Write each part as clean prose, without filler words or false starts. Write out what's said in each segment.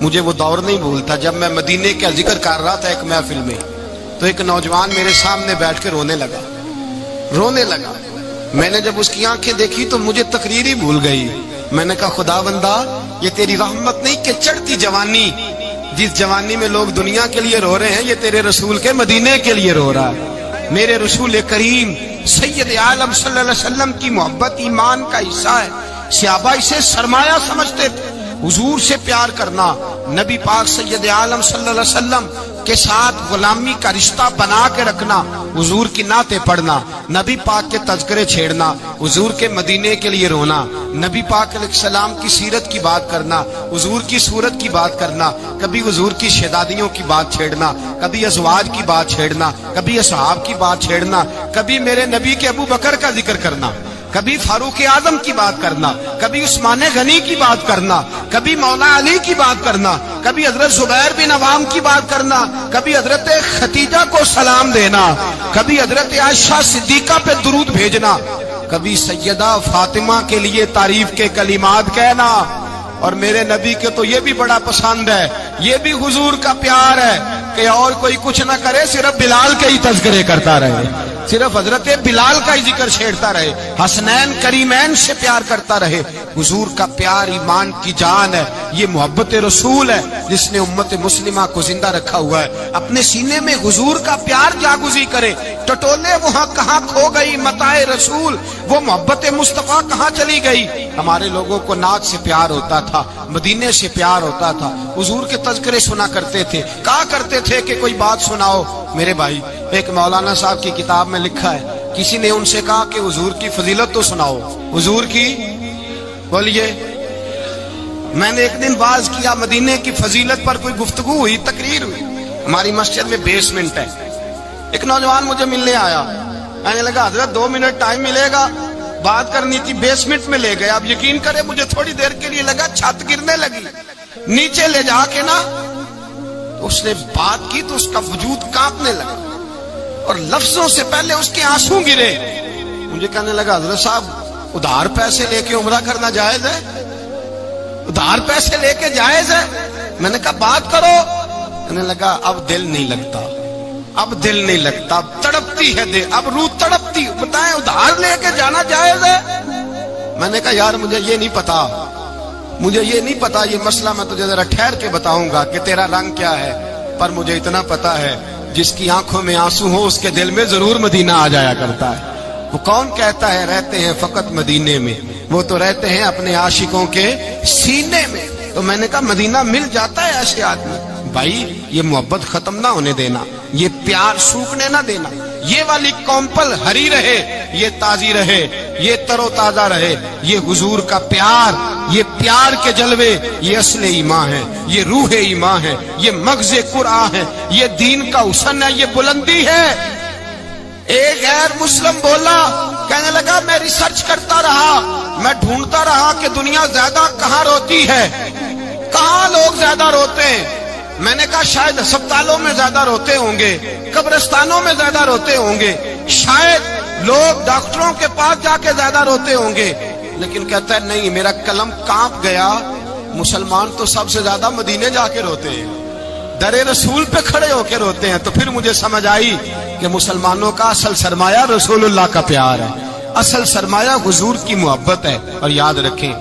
مجھے وہ دور نہیں بھولتا جب میں مدینے کا ذکر کر رہا تھا ایک محفل میں، تو ایک نوجوان میرے سامنے بیٹھ کے رونے لگا۔ میں نے جب اس کی آنکھیں دیکھی تو مجھے تقریر ہی بھول گئی۔ میں نے کہا خدا بندہ، یہ تیری رحمت نہیں کہ چڑھتی جوانی، جس جوانی میں لوگ دنیا کے لیے رو رہے ہیں، یہ تیرے رسول کے مدینے کے لیے رو رہا ہے۔ میرے رسول کریم سید عالم صلی اللہ علیہ وسلم کی محبت ایمان کا حصہ ہے۔ صحابہ اسے سرمایہ سمجھتے تھے۔ حضور سے پیار کرنا، نبی پاک سید عالم صلی اللہ علیہ وسلم کے ساتھ غلامی کا رشتہ بنا کے رکھنا، حضور کی نعتیں پڑھنا، نبی پاک کے تذکرے چھیڑنا، حضور کے مدینے کے لیے رونا، نبی پاک علیہ السلام کی سیرت کی بات کرنا، حضور کی صورت کی بات کرنا، کبھی حضور کی شہزادیوں کی بات چھیڑنا، کبھی ازواج کی بات چھیڑنا، کبھی اصحاب کی بات چھیڑنا، کبھی میرے نبی کے ابو بکر کا ذکر کرنا، کبھی فاروق اعظم کی بات کرنا، کبھی عثمان غنی کی بات کرنا، کبھی مولا علی کی بات کرنا، کبھی حضرت زبیر بن عوام کی بات کرنا، کبھی حضرت خدیجہ کو سلام دینا، کبھی حضرت عائشہ صدیقہ پہ درود بھیجنا، کبھی سیدہ فاطمہ کے لیے تعریف کے کلمات کہنا۔ اور میرے نبی کے تو یہ بھی بڑا پسند ہے، یہ بھی حضور کا پیار ہے کہ اور کوئی کچھ نہ کرے، صرف بلال کے ہی تذکرے کرتا رہے، صرف حضرت بلال کا ہی ذکر چھیڑتا رہے، حسنین کریمین سے پیار کرتا رہے۔ حضور کا پیار ایمان کی جان ہے، یہ محبت رسول ہے جس نے امت مسلمہ کو زندہ رکھا ہوا ہے۔ اپنے سینے میں حضور کا پیار جاگزی کرے، ٹٹولے وہاں کہاں کھو گئی متاع رسول، وہ محبت مصطفیٰ کہاں چلی گئی۔ ہمارے لوگوں کو نعت سے پیار ہوتا تھا، مدینے سے پیار ہوتا تھا، حضور کے تذکرے سنا کرتے تھے، کہا کرتے تھے کہ کوئی بات سناؤ۔ میرے بھائی، ایک مولانا صاحب کی کتاب میں لکھا ہے، کسی نے ان سے کہا کہ حضور کی فضیلت تو سناؤ، حضور کی بولیے۔ میں نے ایک دن واعظ کیا، مدینے کی فضیلت پر کوئی گفتگو ہوئی، تقریر ہوئی، ہماری مسجد میں بیسمنٹ ہے۔ ایک نوجوان مجھے ملنے آیا، کہنے لگا حضرت 2 منٹ ٹائم ملے گا، بات کرنی تھی۔ بیسمنٹ میں لے گئے، اب یقین کرے مجھے تھوڑی دیر کے لیے لگا چھت گرنے لگی، نیچے لے جا کے نا اس نے بات کی تو اس کا وجود کانپنے لگا اور لفظوں سے پہلے اس کے آنسو گرے۔ مجھے کہنے لگا حضرت صاحب ادھار پیسے لے کے عمرہ کرنا جائز ہے؟ ادھار پیسے لے کے جائز ہے؟ میں نے کہا بات کرو۔ کہنے لگا اب دل نہیں لگتا، اب دل نہیں لگتا، اب تڑپتی ہے دل، اب روح تڑپتی، بتائیں ادھار لے کے جانا جائز ہے؟ میں نے کہا یار مجھے یہ نہیں پتا، مجھے یہ نہیں پتا یہ مسئلہ، میں تجھے ذرا ٹھہر کے بتاؤں گا کہ تیرا رنگ کیا ہے، پر مجھے اتنا پتا ہے جس کی آنکھوں میں آنسو ہو اس کے دل میں ضرور مدینہ آ جایا کرتا ہے۔ وہ کون کہتا ہے رہتے ہیں فقط مدینے میں، وہ تو رہتے ہیں اپنے عاشقوں کے سینے میں۔ تو میں نے کہا مدینہ مل جاتا ہے ایسے آدمی۔ بھائی یہ محبت ختم نہ ہونے دینا، یہ پیار سوکھنے نہ دینا، یہ والی کومپل ہری رہے، یہ تازی رہے، یہ تر و تازہ رہے۔ یہ حضور کا پیار، یہ پیار کے جلوے، یہ اصل ایمان ہے، یہ روح ایمان ہے، یہ مغز قرآن ہے، یہ دین کا حسن ہے، یہ بلندی ہے۔ ایک غیر مسلم بولا، کہنے لگا میں ریسرچ کرتا رہا، میں ڈھونڈتا رہا کہ دنیا زیادہ کہاں روتی ہے، کہاں لوگ زیادہ روتے ہیں۔ میں نے کہا شاید ہسپتالوں میں زیادہ روتے ہوں گے، قبرستانوں میں زیادہ روتے ہوں گے، شاید لوگ ڈاکٹروں کے پاس جا کے زیادہ روتے ہوں گے، لیکن کہتا ہے نہیں، میرا قلم کانپ گیا، مسلمان تو سب سے زیادہ مدینے جا کے روتے ہیں، در رسول پہ کھڑے ہو کے روتے ہیں۔ تو پھر مجھے سمجھ آئی کہ مسلمانوں کا اصل سرمایہ رسول اللہ کا پیار ہے، اصل سرمایہ حضور کی محبت ہے۔ اور یاد رکھیں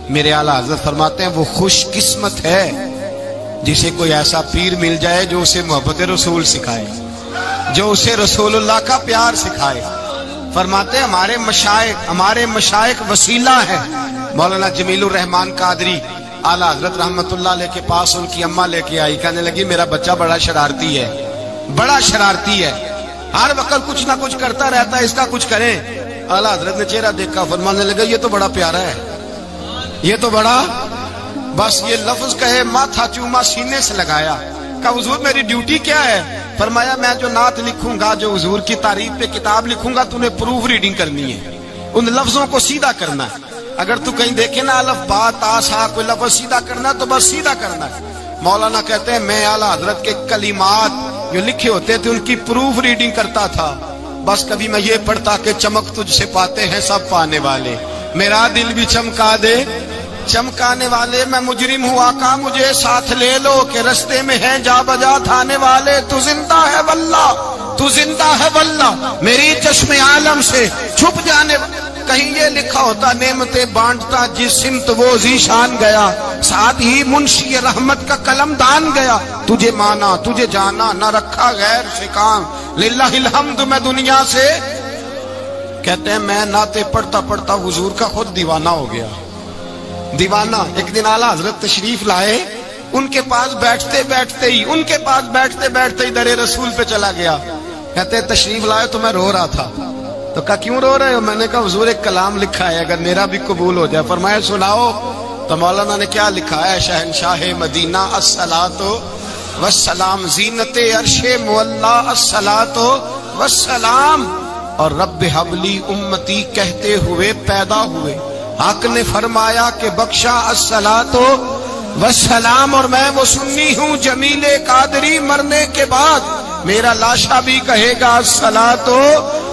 میرے اعلیٰ حضرت فرماتے ہیں وہ خوش قسمت ہے جسے کوئی ایسا پیر مل جائے جو اسے محبت رسول سکھائے، جو اسے رسول اللہ کا پیار سکھائے۔ فرماتے ہیں ہمارے مشائخ وسیلہ ہے۔ مولانا جمیل الرحمان قادری اعلیٰ حضرت رحمت اللہ علیہ کے پاس ان کی اماں لے کے آئی، کہنے لگی میرا بچہ بڑا شرارتی ہے، بڑا شرارتی ہے، ہر وقت کچھ نہ کچھ کرتا رہتا ہے، اس کا کچھ کریں۔ اعلیٰ حضرت نے چہرہ دیکھا، فرمانے لگا یہ تو بڑا پیارا ہے، یہ تو بڑا، بس یہ لفظ کہے ماتھا چوما سینے سے لگایا۔ کہا حضور میری ڈیوٹی کیا ہے؟ فرمایا میں جو نعت لکھوں گا، جو حضور کی تعریف پہ کتاب لکھوں گا، تو نے پروف ریڈنگ کرنی ہے، ان لفظوں کو سیدھا کرنا ہے۔ اگر تو کہیں دیکھے نا الف با تا سا کوئی لفظ سیدھا کرنا تو بس سیدھا کرنا ہے۔ مولانا کہتے ہیں میں اعلیٰ حضرت کے کلمات جو لکھے ہوتے تھے ان کی پروف ریڈنگ کرتا تھا، بس کبھی میں یہ پڑھتا کہ چمک تجھ سے پاتے ہیں سب پانے والے، میرا دل بھی چمکا دے چمکانے والے میں مجرم ہوں آقا مجھے ساتھ لے لو کہ رستے میں ہیں جا بجا تھانے والے تو زندہ ہے واللہ تو زندہ ہے واللہ میری چشم عالم سے چھپ جانے کہیں یہ لکھا ہوتا نعمتیں بانٹتا جس سمت وہ ذیشان گیا ساتھ ہی منشی رحمت کا قلم دان گیا تجھے مانا تجھے جانا نہ رکھا غیر سے کام للہ الحمد میں دنیا سے کہتے ہیں میں نعتیں پڑھتا پڑھتا حضور کا خود دیوانہ ہو گیا دیوانہ ایک دن اعلیٰ حضرت تشریف لائے ان کے پاس بیٹھتے بیٹھتے ہی در رسول پہ چلا گیا کہتے ہیں تشریف لائے تو میں رو رہا تھا تو کہا کیوں رو رہے ہو میں نے کہا حضور ایک کلام لکھا ہے اگر میرا بھی قبول ہو جائے فرمایا سناؤ تو مولانا نے کیا لکھا ہے شہنشاہ مدینہ الصلاۃ والسلام زینت عرش مولا الصلاۃ والسلام اور رب حبلی امتی کہتے ہوئے پیدا ہوئے حق نے فرمایا کہ بخشا الصلاۃ والسلام اور میں وہ سنی ہوں جمیل قادری مرنے کے بعد میرا لاشا بھی کہے گا الصلاۃ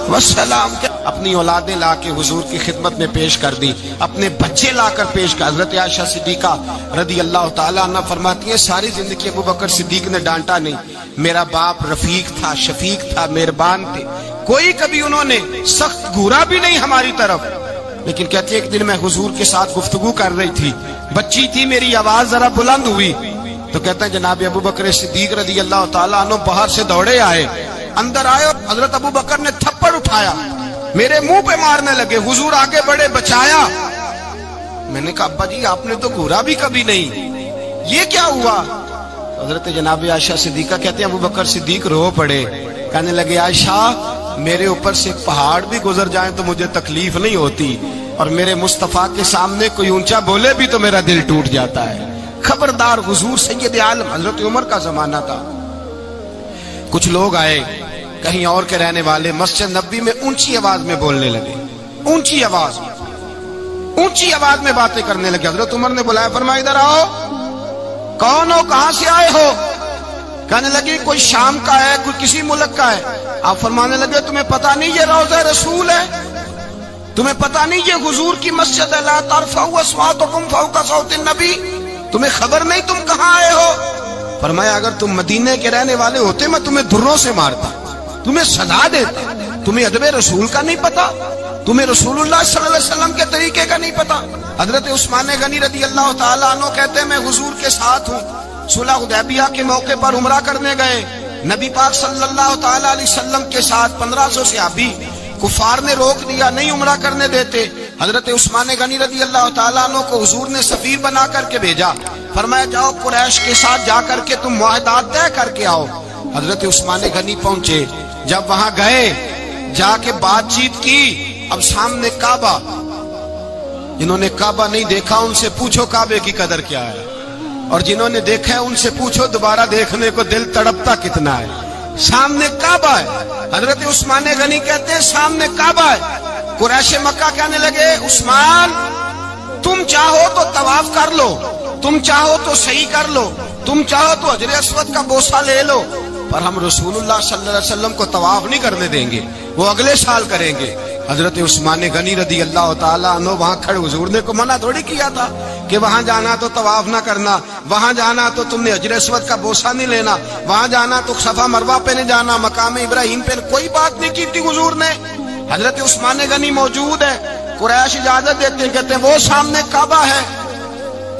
والسلام اپنی اولادیں لا کے حضور کی خدمت میں پیش کر دی اپنے بچے لا کر پیش کر حضرت عائشہ صدیقہ رضی اللہ تعالیٰ عنہ فرماتی ہیں ساری زندگی ابو بکر صدیق نے ڈانٹا نہیں میرا باپ رفیق تھا شفیق تھا مہربان تھے کوئی کبھی انہوں نے سخت گھورا بھی نہیں ہماری طرف لیکن کہتی ہے ایک دن میں حضور کے ساتھ گفتگو کر رہی تھی بچی تھی میری آواز ذرا بلند ہوئی تو کہتے ہیں جناب ابو بکر صدیق رضی اللہ تعالیٰ عنہ باہر سے دوڑے آئے اندر آئے اور حضرت ابو بکر نے تھپڑ اٹھایا میرے منہ پہ مارنے لگے حضور آگے بڑھے بچایا میں نے کہا ابا جی آپ نے تو گھورا بھی کبھی نہیں یہ کیا ہوا حضرت جناب عائشہ صدیقہ کہتے ہیں ابو بکر صدیق رو پڑے کہنے لگے عائشہ میرے اوپر سے پہاڑ بھی گزر جائیں تو مجھے تکلیف نہیں ہوتی اور میرے مصطفیٰ کے سامنے کوئی اونچا بولے بھی تو میرا دل ٹوٹ جاتا ہے خبردار حضور سید عالم حضرت عمر کا زمانہ تھا کچھ لوگ آئے کہیں اور کے رہنے والے مسجد نبوی میں اونچی آواز میں بولنے لگے اونچی آواز میں باتیں کرنے لگے حضرت عمر نے بلایا فرمایا ادھر آؤ کون ہو کہاں سے آئے ہو کہنے لگے کوئی شام کا ہے کوئی کسی ملک کا ہے آپ فرمانے لگے تمہیں پتا نہیں یہ روضہ رسول ہے تمہیں پتا نہیں یہ حضور کی مسجد ہے لا ترفعوا اصواتکم فوق صوت النبی تمہیں خبر نہیں تم کہاں آئے ہو فرمایا اگر تم مدینے کے رہنے والے ہوتے میں تمہیں دھروں سے مارتا تمہیں سزا دیتا تمہیں ادب رسول کا نہیں پتا تمہیں رسول اللہ صلی اللہ علیہ وسلم کے طریقے کا نہیں پتا حضرت عثمان غنی رضی اللہ تعالیٰ عنہ کہتے ہیں میں حضور کے ساتھ ہوں صلح حدیبیہ کے موقع پر عمرہ کرنے گئے نبی پاک صلی اللہ تعالیٰ علیہ وسلم کے ساتھ 1500 صحابی کفار نے روک دیا نہیں عمرہ کرنے دیتے حضرت عثمان غنی رضی اللہ تعالیٰ عنہ کو حضور نے سفیر بنا کر کے بھیجا فرمایا جاؤ قریش کے ساتھ جا کر کے تم معاہدات طے کر کے آؤ حضرت عثمان غنی پہنچے جب وہاں گئے جا کے بات چیت کی اب سامنے کعبہ جنہوں نے کعبہ نہیں دیکھا ان سے پوچھو کعبے کی قدر کیا ہے اور جنہوں نے دیکھا ہے ان سے پوچھو دوبارہ دیکھنے کو دل تڑپتا کتنا ہے سامنے کعبہ ہے حضرت عثمان غنی کہتے ہیں سامنے کعبہ ہے قریش مکہ کہنے لگے عثمان تم چاہو تو طواف کر لو تم چاہو تو صحیح کر لو تم چاہو تو حجر اسود کا بوسہ لے لو پر ہم رسول اللہ صلی اللہ علیہ وسلم کو طواف نہیں کرنے دیں گے وہ اگلے سال کریں گے حضرت عثمان غنی رضی اللہ تعالیٰ عنہ وہاں کھڑے حضور نے کو منع تھوڑی کیا تھا کہ وہاں جانا تو طواف نہ کرنا وہاں جانا تو تم نے حجر اسود کا بوسہ نہیں لینا وہاں جانا تو صفا مروہ پہ نہیں جانا مقام ابراہیم پہ کوئی بات نہیں کی تھی حضور نے حضرت عثمان غنی موجود ہے قریش اجازت دیتے ہیں کہتے ہیں وہ سامنے کعبہ ہے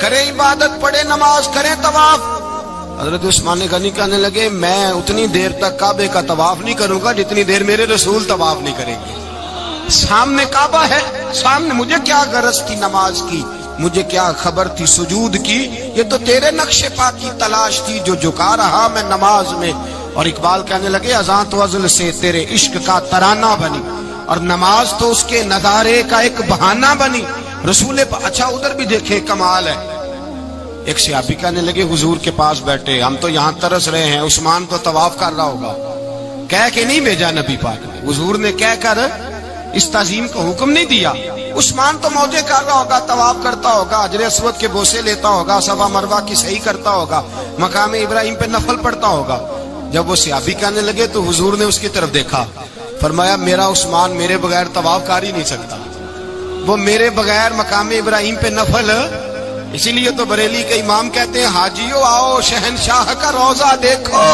کریں عبادت پڑھے نماز کریں طواف حضرت عثمان غنی کہنے لگے میں اتنی دیر تک کعبے کا طواف نہیں کروں گا جتنی دیر میرے رسول طواف نہیں کریں گے سامنے کعبہ ہے سامنے مجھے کیا غرض تھی نماز کی مجھے کیا خبر تھی سجود کی یہ تو تیرے نقش پا کی تلاش تھی جو جھکا رہا میں نماز میں اور اقبال کہنے لگے اذان تو ازل سے تیرے عشق کا ترانہ بنی اور نماز تو اس کے نظارے کا ایک بہانہ بنی رسول اچھا ادھر بھی دیکھیں کمال ہے ایک صحابی کہنے لگے حضور کے پاس بیٹھے ہم تو یہاں ترس رہے ہیں عثمان تو طواف کر رہا ہوگا کہہ کے نہیں بھیجا نبی پاک نے حضور نے کہہ کر اس تعظیم کو حکم نہیں دیا عثمان تو موجے کر رہا ہوگا طواف کرتا ہوگا حجر اسود کے بوسے لیتا ہوگا صفا مروہ کی صحیح کرتا ہوگا مقام ابراہیم پہ نفل پڑھتا ہوگا جب وہ صحابی کہنے لگے تو حضور نے اس کی طرف دیکھا فرمایا میرا عثمان میرے بغیر طواف کر ہی نہیں سکتا وہ میرے بغیر مقام ابراہیم پہ نفل اسی لیے تو بریلی کے امام کہتے ہیں حاجیو آؤ شہنشاہ کا روزہ دیکھو،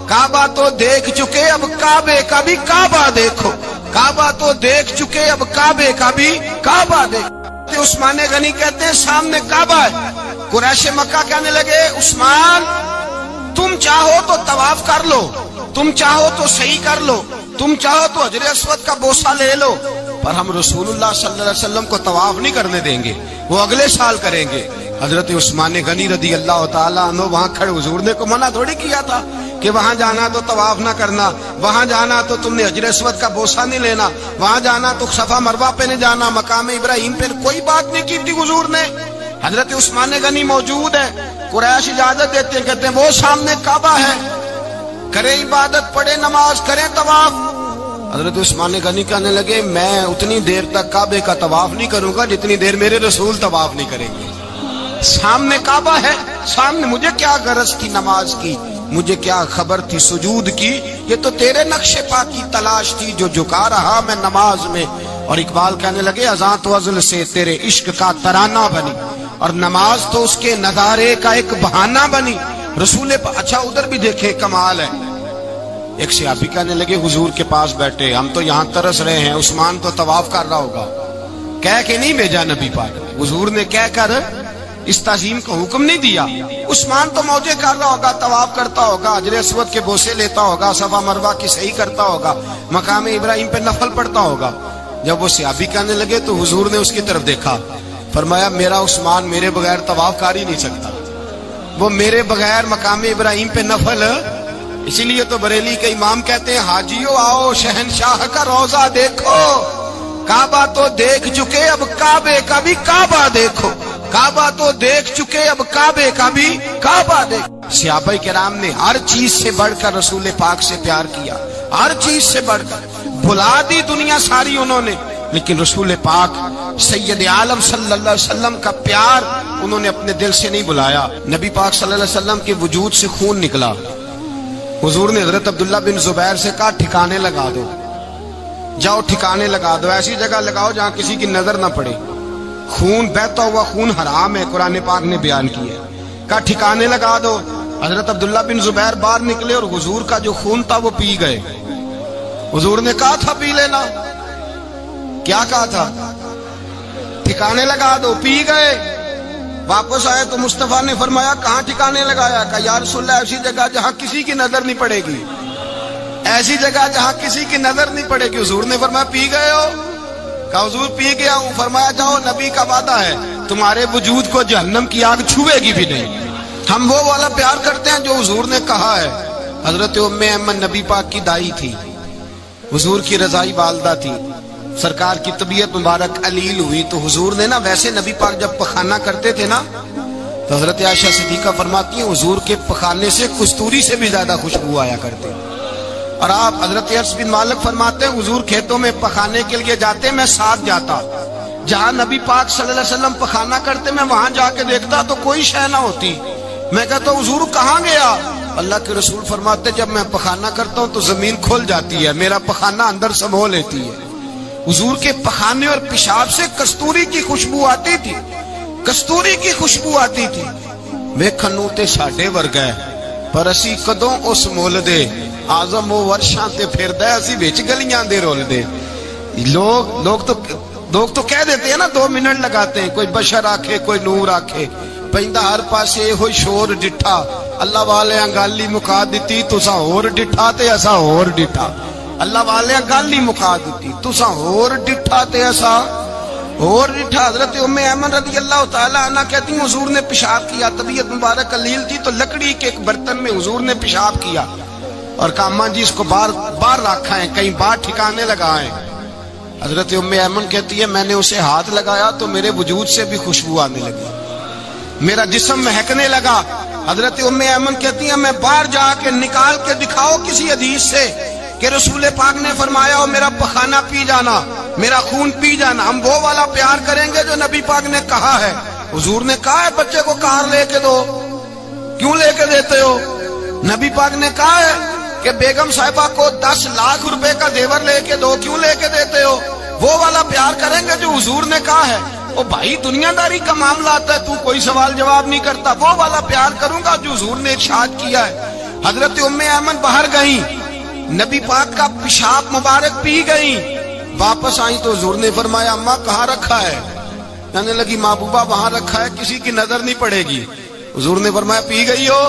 کعبہ تو دیکھ چکے اب کعبے کا بھی کعبہ دیکھو، کعبہ تو دیکھ چکے اب کعبے کا بھی کعبہ دیکھو۔ عثمان غنی کہتے ہیں سامنے کعبہ ہے، قریش مکہ کہنے لگے عثمان تم چاہو تو طواف کر لو، تم چاہو تو صحیح کر لو، تم چاہو تو حجر اسود کا بوسہ لے لو، پر ہم رسول اللہ صلی اللہ علیہ وسلم کو طواف نہیں کرنے دیں گے، وہ اگلے سال کریں گے۔ حضرت عثمان غنی رضی اللہ تعالیٰ عنہ وہاں کھڑے، حضور نے کو منع تھوڑی کیا تھا کہ وہاں جانا تو طواف نہ کرنا، وہاں جانا تو تم نے حجر اسود کا بوسہ نہیں لینا، وہاں جانا تو صفا مروہ پہ نہیں جانا، مقام ابراہیم پہ کوئی بات نہیں کی تھی حضور نے۔ حضرت عثمان غنی موجود ہے، قریش اجازت دیتے ہیں، کہتے ہیں وہ سامنے کعبہ ہے، کرے عبادت، پڑھے نماز، کرے طواف۔ حضرت عثمان غنی کہنے لگے میں اتنی دیر تک کعبے کا طواف نہیں کروں گا جتنی دیر میرے رسول طواف نہیں کریں گے۔ سامنے کعبہ ہے، سامنے، مجھے کیا غرض تھی نماز کی، مجھے کیا خبر تھی سجود کی، یہ تو تیرے نقش پا کی تلاش تھی جو جھکا رہا میں نماز میں۔ اور اقبال کہنے لگے اذان تو ازل سے تیرے عشق کا ترانہ بنی، اور نماز تو اس کے نظارے کا ایک بہانہ بنی۔ رسول اچھا ادھر بھی دیکھے کمال ہے، ایک صحابی کہنے لگے حضور کے پاس بیٹھے ہم تو یہاں ترس رہے ہیں، عثمان تو طواف کر رہا ہوگا، کہہ کے نہیں بھیجا نبی پاک، حضور نے کہہ کر اس تعظیم کا حکم نہیں دیا، عثمان تو موجے کر رہا ہوگا، طواف کرتا ہوگا، حجر اسود کے بوسے لیتا ہوگا، صفا مروہ کی صحیح کرتا ہوگا، مقام ابراہیم پہ نفل پڑھتا ہوگا۔ جب وہ صحابی کہنے لگے تو حضور نے اس کی طرف دیکھا، فرمایا میرا عثمان میرے بغیر طواف کر ہی نہیں سکتا، وہ میرے بغیر مقام ابراہیم پہ نفل۔ اسی لیے تو بریلی کے امام کہتے ہیں حاجیو آؤ شہنشاہ کا روزہ دیکھو، کعبہ تو دیکھ چکے اب کعبے کا بھی کعبہ دیکھو، کعبہ تو دیکھ چکے اب کعبے کا بھی کعبہ دیکھو۔ صحابہ کرام نے ہر چیز سے بڑھ کر رسول پاک سے پیار کیا، ہر چیز سے بڑھ کر، بھلا دی دنیا ساری انہوں نے، لیکن رسول پاک سید عالم صلی اللہ علیہ وسلم کا پیار انہوں نے اپنے دل سے نہیں بلایا۔ نبی پاک صلی اللہ علیہ وسلم کے وجود سے خون نکلا، حضور نے حضرت عبداللہ بن زبیر سے کہا ٹھکانے لگا دو، جاؤ ٹھکانے لگا دو، ایسی جگہ لگاؤ جہاں کسی کی نظر نہ پڑے، خون بہتا ہوا خون حرام ہے، قرآن پاک نے بیان کیا ہے، کہا ٹھکانے لگا دو۔ حضرت عبداللہ بن زبیر باہر نکلے اور حضور کا جو خون تھا وہ پی گئے۔ حضور نے کہا تھا پی لینا، کیا کہا تھا؟ ٹھکانے لگا دو، پی گئے۔ واپس آئے تو مصطفیٰ نے فرمایا کہاں ٹھکانے لگایا؟ کہا یا رسول اللہ ایسی جگہ جہاں کسی کی نظر نہیں پڑے گی، ایسی جگہ جہاں کسی کی نظر نہیں پڑے گی۔ حضور نے فرمایا پی گئے ہو؟ کہا حضور پی گیا ہوں۔ فرمایا جاؤ نبی کا وعدہ ہے تمہارے وجود کو جہنم کی آگ چھوئے گی بھی نہیں۔ ہم وہ والا پیار کرتے ہیں جو حضور نے کہا ہے۔ حضرت ام ایمن نبی پاک کی دائی تھی، حضور کی رضائی والدہ تھی، سرکار کی طبیعت مبارک علیل ہوئی تو حضور نے نا، ویسے نبی پاک جب پخانہ کرتے تھے نا تو حضرت عائشہ صدیقہ فرماتی ہیں حضور کے پخانے سے کستوری سے بھی زیادہ خوشبو آیا کرتے۔ اور آپ حضرت انس بن مالک فرماتے ہیں حضور کھیتوں میں پخانے کے لیے جاتے میں ساتھ جاتا، جہاں نبی پاک صلی اللہ علیہ وسلم پخانہ کرتے میں وہاں جا کے دیکھتا تو کوئی شے نہ ہوتی، میں کہتا حضور کہاں گیا؟ اللہ کے رسول فرماتے جب میں پخانہ کرتا ہوں تو زمین کھل جاتی ہے، میرا پخانہ اندر سمو لیتی ہے۔ حضور کے پخانے اور پیشاب سے کستوری کی خوشبو آتی تھی، کستوری کی خوشبو آتی تھی۔ ویکھنوں تے ساڈے ورگا ہے پر اسی کدوں اس مول دے، آزم وہ ورشاں تے پھردا ہے اسی وچ گلیاں دے رول دے۔ لوگ تو کہہ دیتے ہیں نا 2 منٹ لگاتے ہیں، کوئی بشر آکھے کوئی نور آکھے، پیندا ہر پاسے ہوئی شور ڈٹھا، اللہ والے گل ہی مکا دتی تساں ہور ڈٹھا تے اساں ہور ڈٹھا، اللہ والے گل ہی مکا دیتی تساں ہور ڈٹھا تے اساں ہور ڈٹھا۔ حضرت ام ایمن رضی اللہ تعالی عنہ کہتی ہیں حضور نے پیشاب کیا، طبیعت مبارک علیل تھی تو لکڑی کے ایک برتن میں حضور نے پیشاب کیا اور کہا اماں جی اس کو باہر رکھا ہے، کہیں باہر ٹھکانے لگائیں۔ حضرت ام ایمن کہتی ہے میں نے اسے ہاتھ لگایا تو میرے وجود سے بھی خوشبو آنے لگی، میرا جسم مہکنے لگا۔ حضرت ام ایمن کہتی ہیں میں باہر جا کے نکال کے دکھاؤ کسی حدیث سے کہ رسول پاک نے فرمایا ہو میرا پخانہ پی جانا، میرا خون پی جانا، ہم وہ والا پیار کریں گے جو نبی پاک نے کہا ہے۔ حضور نے کہا ہے بچے کو کار لے کے دو، کیوں لے کے دیتے ہو؟ نبی پاک نے کہا ہے کہ بیگم صاحبہ کو 10 لاکھ روپے کا زیور لے کے دو، کیوں لے کے دیتے ہو؟ وہ والا پیار کریں گے جو حضور نے کہا ہے۔ او بھائی دنیاداری کا معاملہ آتا ہے تو کوئی سوال جواب نہیں کرتا، وہ والا پیار کروں گا جو حضور نے ارشاد کیا ہے۔ حضرت ام ایمن باہر گئیں، نبی پاک کا پیشاب مبارک پی گئیں، واپس آئیں تو حضور نے فرمایا اماں کہاں رکھا ہے؟ کہنے لگی محبوبہ وہاں رکھا ہے، کسی کی نظر نہیں پڑے گی۔ حضور نے فرمایا پی گئی ہو؟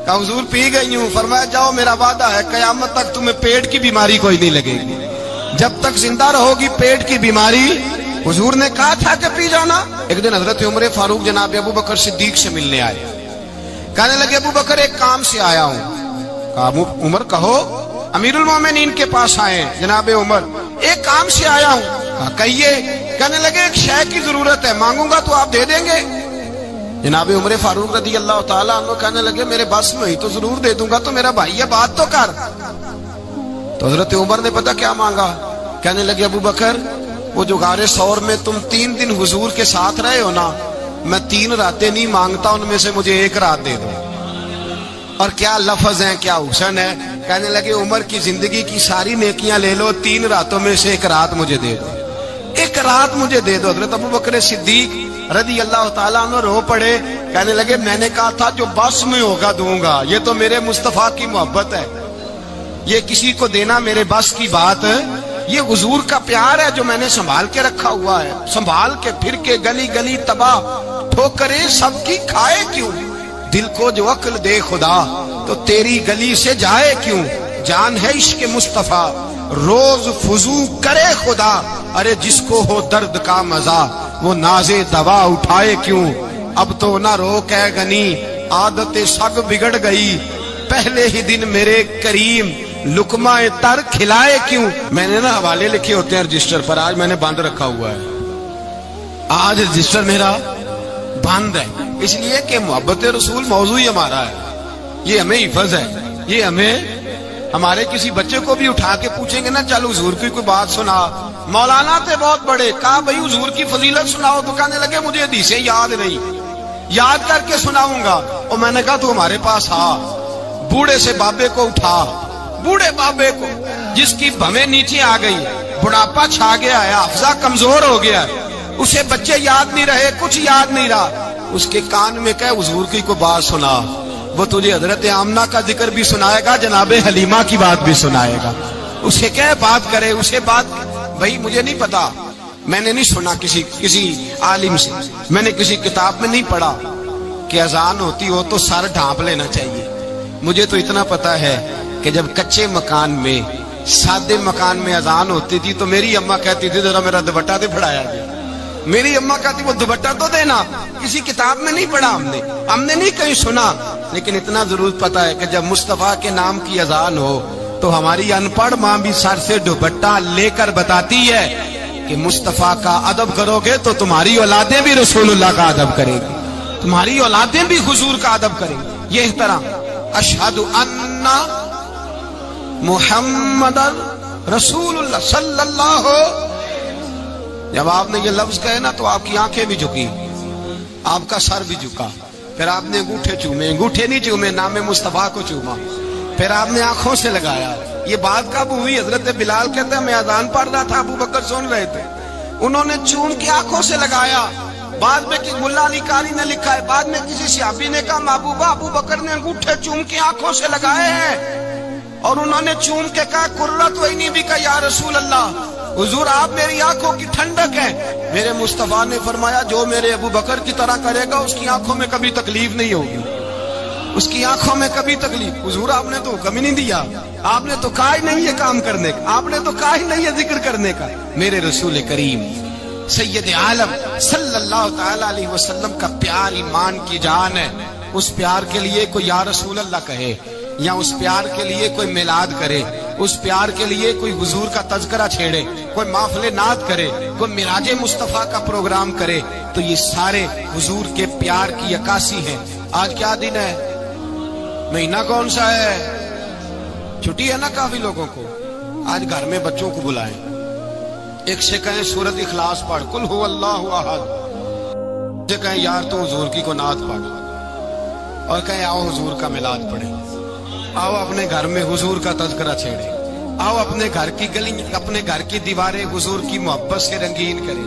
کہا حضور پی گئی ہوں۔ فرمایا جاؤ میرا وعدہ ہے قیامت تک تمہیں پیٹ کی بیماری کوئی نہیں لگے گی، جب تک زندہ رہو گی پیٹ کی بیماری۔ حضور نے کہا تھا کہ پی جانا۔ ایک دن حضرت عمر فاروق جناب ابو بکر صدیق سے ملنے آئے، کہنے لگے ابو بکر ایک کام سے آیا ہوں۔ کہا عمر کہو۔ امیر المومنین کے پاس آئے جناب عمر، ایک کام سے آیا ہوں۔ کہا کہیے۔ کہنے لگے ایک شے کی ضرورت ہے، مانگوں گا تو آپ دے دیں گے؟ جناب عمر فاروق رضی اللہ تعالیٰ عنہ کہنے لگے میرے بس میں ہی تو ضرور دے دوں گا، تو میرا بھائی ہے بات تو کر۔ تو حضرت عمر نے پتہ کیا مانگا؟ کہنے لگے ابو بکر وہ جو غار ثور میں تم 3 دن حضور کے ساتھ رہے ہو نا، میں 3 راتیں نہیں مانگتا، ان میں سے مجھے 1 رات دے دو۔ اور کیا لفظ ہیں، کیا حسن ہے۔ کہنے لگے عمر کی زندگی کی ساری نیکیاں لے لو، 3 راتوں میں سے 1 رات مجھے دے دو، 1 رات مجھے دے دو۔ حضرت ابو بکر صدیق رضی اللہ تعالیٰ عنہ رو پڑے، کہنے لگے میں نے کہا تھا جو بس میں ہوگا دوں گا، یہ تو میرے مصطفیٰ کی محبت ہے، یہ کسی کو دینا میرے بس کی بات ہے، یہ حضور کا پیار ہے جو میں نے سنبھال کے رکھا ہوا ہے، سنبھال کے پھر کے گلی گلی تباہ ٹھوکریں سب کی کھائے کیوں، دل کو جو عقل دے خدا تو تیری گلی سے جائے کیوں، جان ہے عشق مصطفیٰ روز فضو کرے خدا، ارے جس کو ہو درد کا مزہ وہ نازے دوا اٹھائے کیوں، اب تو نہ روک ہے غنی عادت سگ بگڑ گئی، پہلے ہی دن میرے کریم لقمہ تر کھلائے کیوں۔ میں نے نا حوالے لکھے ہوتے ہیں رجسٹر پر، آج میں نے بند رکھا ہوا ہے، آج رجسٹر میرا بند ہے، اس لیے کہ محبت رسول موضوع ہی ہمارا ہے، یہ ہمیں حفظ ہے، یہ ہمیں ہمارے کسی بچے کو بھی اٹھا کے پوچھیں گے نا چل حضور کی کوئی بات سنا، مولانا تھے بہت بڑے، کہا بھائی حضور کی فضیلت سناؤ، تو کہنے لگے مجھے حدیثیں یاد نہیں، یاد کر کے سناؤں گا۔ اور میں نے کہا تو ہمارے پاس آ، بوڑھے سے بابے کو اٹھا، بوڑھے بابے کو جس کی بھویں نیچے آ گئی، بڑھاپا چھا گیا ہے، حافظہ کمزور ہو گیا ہے، اسے بچے یاد نہیں رہے، کچھ یاد نہیں رہا، اس کے کان میں کہے حضور کی کوئی بات سنا، وہ تجھے حضرت آمنہ کا ذکر بھی سنائے گا، جناب حلیمہ کی بات بھی سنائے گا، اسے کہے بات کرے، اسے بات بھائی مجھے نہیں پتا، میں نے نہیں سنا کسی عالم سے، میں نے کسی کتاب میں نہیں پڑھا کہ اذان ہوتی ہو تو سر ڈھانپ لینا چاہیے، مجھے تو اتنا پتا ہے کہ جب کچے مکان میں سادے مکان میں اذان ہوتی تھی تو میری اماں کہتی تھی ذرا میرا دوپٹہ دے پڑھایا گیا، میری اماں کہتی وہ دوپٹہ تو دینا، کسی کتاب میں نہیں پڑھا ہم نے نہیں کہیں سنا، لیکن اتنا ضرور پتا ہے کہ جب مصطفیٰ کے نام کی اذان ہو تو ہماری ان پڑھ ماں بھی سر سے دوپٹہ لے کر بتاتی ہے کہ مصطفیٰ کا ادب کرو گے تو تمہاری اولادیں بھی رسول اللہ کا ادب کریں گی، تمہاری اولادیں بھی حضور کا ادب کریں گی۔ یہ احترام، اشہد ان محمد رسول اللہ صلی اللہ، جب آپ نے یہ لفظ کہے نا تو آپ کی آنکھیں بھی جھکی، آپ کا سر بھی جھکا، پھر آپ نے انگوٹھے چومے، انگوٹھے نہیں چومے، نام مصطفیٰ کو چوما، پھر آپ نے آنکھوں سے لگایا۔ یہ بات کب ہوئی؟ حضرت بلال کہتے ہیں میں اذان پڑھ رہا تھا، ابو بکر سن رہے تھے، انہوں نے چوم کے آنکھوں سے لگایا۔ بعد میں ملا علی قاری نے لکھا ہے، بعد میں کسی صحابی نے کہا محبوبہ ابو بکر نے انگوٹھے چوم کے آنکھوں سے لگائے ہیں، اور انہوں نے چوم کے کہا قرۃ عینی بک یا رسول اللہ، حضور آپ میری آنکھوں کی ٹھنڈک ہے۔ میرے مصطفیٰ نے فرمایا جو میرے ابو بکر کی طرح کرے گا اس کی آنکھوں میں کبھی تکلیف نہیں ہوگی، اس کی آنکھوں میں کبھی تکلیف۔ حضور آپ نے تو حکم ہی نہیں دیا، آپ نے تو کہا ہی نہیں یہ کام کرنے کا، آپ نے تو کہا ہی نہیں یہ ذکر کرنے کا۔ میرے رسول کریم سید عالم صلی اللہ تعالی علیہ وسلم کا پیار ایمان کی جان ہے، اس پیار کے لیے کوئی یا رسول اللہ کہے، یا اس پیار کے لیے کوئی میلاد کرے، اس پیار کے لیے کوئی حضور کا تذکرہ چھیڑے، کوئی محفل نعت کرے، کوئی معراج مصطفیٰ کا پروگرام کرے، تو یہ سارے حضور کے پیار کی عکاسی ہے۔ آج کیا دن ہے؟ مہینہ کون سا ہے؟ چھٹی ہے نا کافی لوگوں کو، آج گھر میں بچوں کو بلائیں، ایک سے کہیں سورۃ اخلاص پڑھ، قل هو اللہ احد، سے کہیں یار تو حضور کی کو نعت پڑھ، اور کہیں آؤ حضور کا میلاد پڑھیں، آؤ اپنے گھر میں حضور کا تذکرہ چھیڑیں، آؤ اپنے گھر کی گلی، اپنے گھر کی دیواریں حضور کی محبت سے رنگین کریں،